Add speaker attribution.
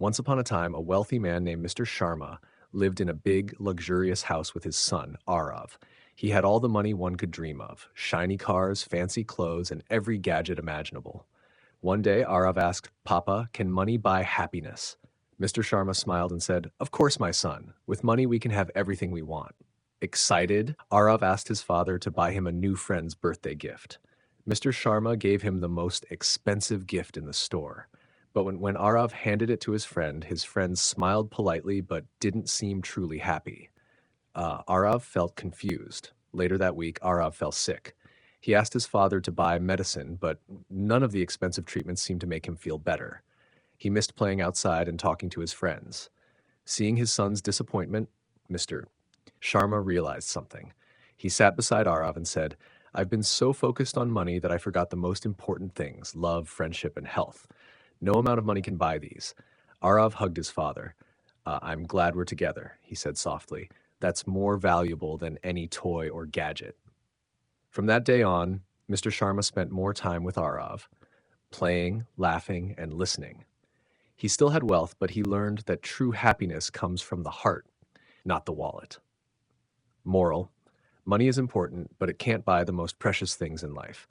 Speaker 1: Once upon a time, a wealthy man named Mr. Sharma lived in a big, luxurious house with his son, Aarav. He had all the money one could dream of: shiny cars, fancy clothes, and every gadget imaginable. One day, Aarav asked, "Papa, can money buy happiness?" Mr. Sharma smiled and said, "Of course, my son. With money, we can have everything we want." Excited, Aarav asked his father to buy him a new friend's birthday gift. Mr. Sharma gave him the most expensive gift in the store. But when Aarav handed it to his friend smiled politely but didn't seem truly happy. Aarav felt confused. Later that week, Aarav fell sick. He asked his father to buy medicine, but none of the expensive treatments seemed to make him feel better. He missed playing outside and talking to his friends. Seeing his son's disappointment, Mr. Sharma realized something. He sat beside Aarav and said, "I've been so focused on money that I forgot the most important things: love, friendship, and health. No amount of money can buy these." Aarav hugged his father. "I'm glad we're together," he said softly. "That's more valuable than any toy or gadget." From that day on, Mr. Sharma spent more time with Aarav, playing, laughing, and listening. He still had wealth, but he learned that true happiness comes from the heart, not the wallet. Moral: money is important, but it can't buy the most precious things in life.